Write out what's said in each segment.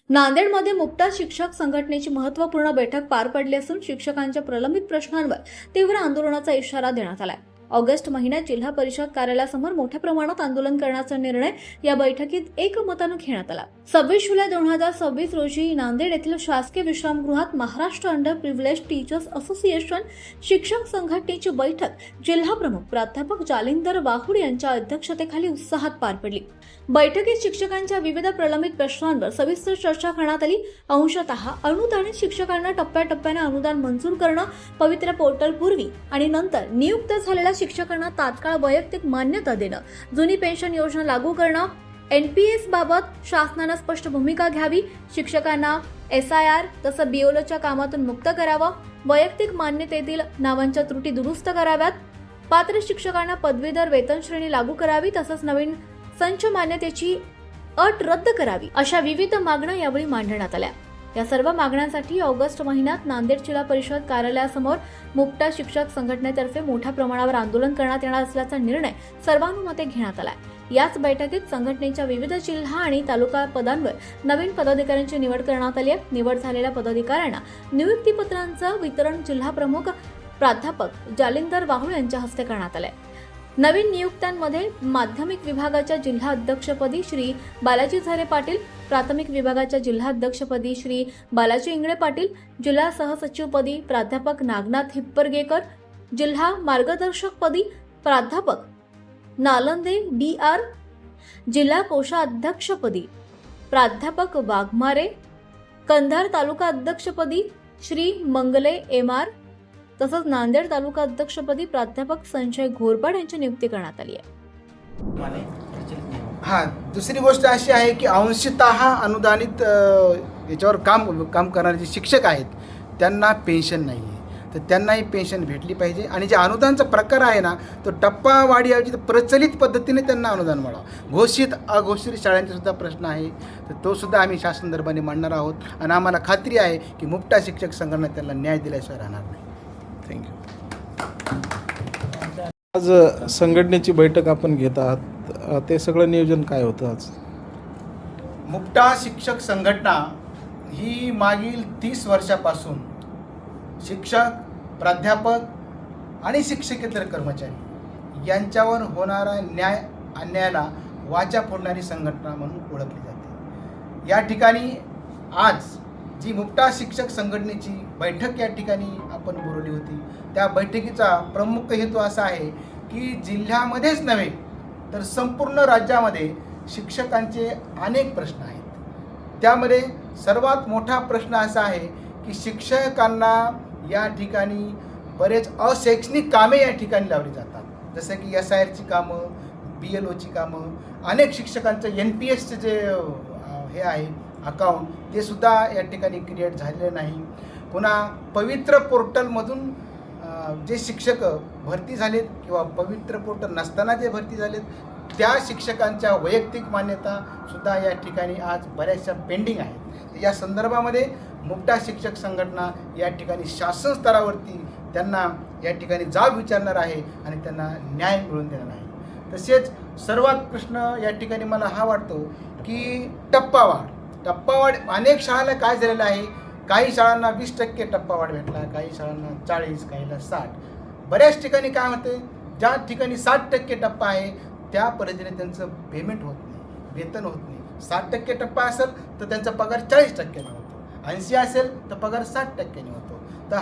नांदेडमध्ये मुक्ता शिक्षक संघटनेची महत्त्वपूर्ण बैठक पार पडली असून शिक्षकांच्या प्रलंबित प्रश्नांवर तीव्र आंदोलनाचा इशारा देण्यात आलाय। ऑगस्ट महिन्यात जिल्हा परिषद कार्यालयासमोर मोठ्या प्रमाणात आंदोलन करण्याचा निर्णय या बैठकीत एकमताने घेण्यात आला। 26 जुलै 2026 रोजी नांदेड येथील शासकीय विश्रामगृहात Maharashtra under privilege teachers association शिक्षक संघटनेची बैठक जिल्हा प्रमुख प्राध्यापक जालिंदर वाहुड यांच्या अध्यक्षतेखाली उत्साहात पार पडली। बैठकीत शिक्षकांच्या विविध प्रलंबित प्रश्नांवर सविस्तर चर्चा करण्यात आली। अंशतः अनुदानित शिक्षकांना टप्प्याटप्प्याने अनुदान मंजूर करणं, पवित्र पोर्टल पूर्वी आणि नंतर नियुक्त झालेल्या शिक्षकांना तात्काळ वैयक्तिक मान्यता देणं, जुनी पेन्शन योजना लागू करणं, NPS बाबत शासनाने स्पष्ट भूमिका घ्यावी, शिक्षकांना SIR तसं BLOच्या कामातून मुक्त करावं, वैयक्तिक मान्यतेतील नावांच्या त्रुटी दुरुस्त कराव्यात, पात्र शिक्षकांना पदवीधर वेतन श्रेणी लागू करावी तसंच नवीन संच मान्यतेची अट रद्द करावी अशा विविध मागण्या यावेळी मांडण्यात आल्या। या सर्व मागण्यांसाठी ऑगस्ट महिन्यात नांदेड जिल्हा परिषद कार्यालयासमोर मुक्ता शिक्षक संघटनेतर्फे मोठ्या प्रमाणावर आंदोलन करण्यात येणार असल्याचा निर्णय सर्वानुमते घेण्यात आला। याच बैठकीत संघटनेच्या विविध जिल्हा आणि तालुका पदांवर नवीन पदाधिकाऱ्यांची निवड करण्यात आली आहे। निवड झालेल्या पदाधिकाऱ्यांना नियुक्तीपत्रांचं वितरण जिल्हा प्रमुख प्राध्यापक जालिंदर वाहुड यांच्या हस्ते करण्यात आले। नवीन नियुक्त्यांमध्ये माध्यमिक विभागाच्या जिल्हा अध्यक्षपदी श्री बालाजी झारे पाटील, प्राथमिक विभागाच्या जिल्हा अध्यक्षपदी श्री बालाजी इंगळे पाटील, जिल्हा सहसचिवपदी प्राध्यापक नागनाथ हिप्परगेकर, जिल्हा मार्गदर्शकपदी प्राध्यापक नालंदे DR, जिल्हा कोषाध्यक्षपदी प्राध्यापक वाघमारे, कंधार तालुका अध्यक्षपदी श्री मंगले MR तसंच नांदेड तालुका अध्यक्षपदी प्राध्यापक संजय घोरपड यांची नियुक्ती करण्यात आली आहे। दुसरी गोष्ट अशी आहे की अंशतः अनुदानित याच्यावर काम करणारे जे शिक्षक आहेत त्यांना पेन्शन नाही आहे, तर त्यांनाही पेन्शन भेटली पाहिजे। आणि जे अनुदानचा प्रकार आहे ना, तो टप्पावाढी ऐवजी प्रचलित पद्धतीने त्यांना अनुदान मिळावं। घोषित अघोषित शाळांचा सुद्धा प्रश्न आहे, तर तो सुद्धा आम्ही शासन दरबारी मांडणार आहोत आणि आम्हाला खात्री आहे की मुक्ता शिक्षक संघटना त्यांना न्याय दिल्याशिवाय राहणार नाही। थँक्यू। आज संघटनेची बैठक आपण घेत आहात, ते सगळं नियोजन काय होतं आज? मुक्ता शिक्षक संघटना ही मागील 30 वर्षापासून शिक्षक, प्राध्यापक आणि शिक्षकेतर कर्मचारी यांच्यावर होणारा न्याय अन्यायाला वाचा फोडणारी संघटना म्हणून ओळखली जाते। या ठिकाणी आज जी मुक्ता शिक्षक संघटनेची बैठक या ठिकाणी आपण बोलवली होती, त्या बैठकीचा प्रमुख हेतू असा आहे की जिल्ह्यामध्येच नव्हे तर संपूर्ण राज्यामध्ये शिक्षकांचे अनेक प्रश्न आहेत। त्यामध्ये सर्वात मोठा प्रश्न असा आहे की शिक्षकांना या ठिकाणी बरेच अशैक्षणिक कामे या ठिकाणी लावली जातात, जसं की SIRची कामं, BLOची कामं, अनेक शिक्षकांचं NPSचे जे हे आहे अकाउंट ते सुद्धा या ठिकाणी क्रिएट झालेलं नाही। पुन्हा पवित्र पोर्टलमधून जे शिक्षक भरती झालेत किंवा पवित्र पोर्टल नसताना जे भरती झालेत त्या शिक्षकांच्या वैयक्तिक मान्यता सुद्धा या ठिकाणी आज बऱ्याचशा पेंडिंग आहेत। या संदर्भामध्ये मुक्ता शिक्षक संघटना या ठिकाणी शासन स्तरावरती त्यांना या ठिकाणी जाब विचारणार आहे आणि त्यांना न्याय मिळवून देणार आहे। तसेच सर्वात प्रश्न या ठिकाणी मला हा वाटतो की टप्पावाढ अनेक शाळांना काय झालेलं आहे, काही शाळांना 20% टप्पावाढ भेटला, काही शाळांना 40, काहीला 60। बऱ्याच ठिकाणी काय होते, ज्या ठिकाणी 60% टप्पा आहे त्या पद्धतीने त्यांचं पेमेंट होत नाही, वेतन होत नाही। 60% टप्पा असेल तर त्यांचा पगार 40% होतो, 80 असेल तर पगार 60% होतो। तर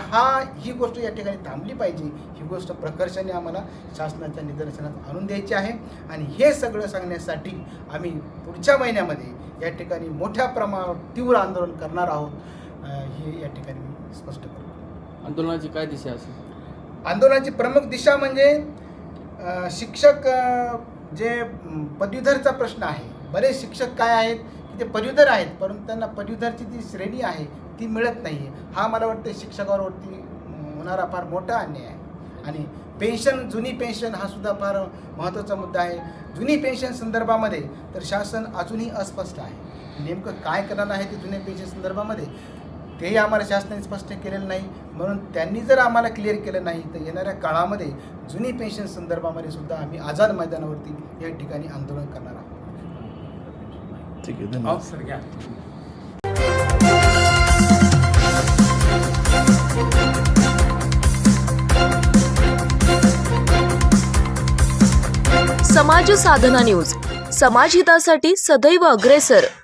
ही गोष्ट या ठिकाणी थांबली पाहिजे। ही गोष्ट प्रकर्षाने आम्हाला शासनाच्या निदर्शनात आणून द्यायची आहे आणि हे सगळं सांगण्यासाठी आम्ही पुढच्या महिन्यामध्ये या ठिकाणी मोठ्या प्रमाणावर तीव्र आंदोलन करणार आहोत, हे या ठिकाणी मी स्पष्ट करतो। आंदोलनाची काय दिशा असेल? आंदोलनाची प्रमुख दिशा म्हणजे शिक्षक जे पदवीधरचा प्रश्न आहे, बरेच शिक्षक काय आहेत की ते पदवीधर आहेत परंतु त्यांना पदवीधरची जी श्रेणी आहे ती मिळत नाही आहे। हा मला वाटतं शिक्षकावरती होणारा फार मोठा अन्याय आहे। आणि पेन्शन, जुनी पेन्शन हा सुद्धा फार महत्त्वाचा मुद्दा आहे। जुनी पेन्शन संदर्भामध्ये तर शासन अजूनही अस्पष्ट आहे, नेमकं काय करणार आहे ते जुन्या पेन्शन संदर्भामध्ये तेही आम्हाला शासनाने स्पष्ट केलेलं नाही। म्हणून त्यांनी जर आम्हाला क्लिअर केलं नाही तर येणाऱ्या काळामध्ये जुनी पेन्शन संदर्भामध्ये सुद्धा आम्ही आझाद मैदानावरती या ठिकाणी आंदोलन करणार आहोत। ठीक आहे, धन्यवाद। समाज साधना न्यूज, समाजहितासाठी सदैव अग्रेसर.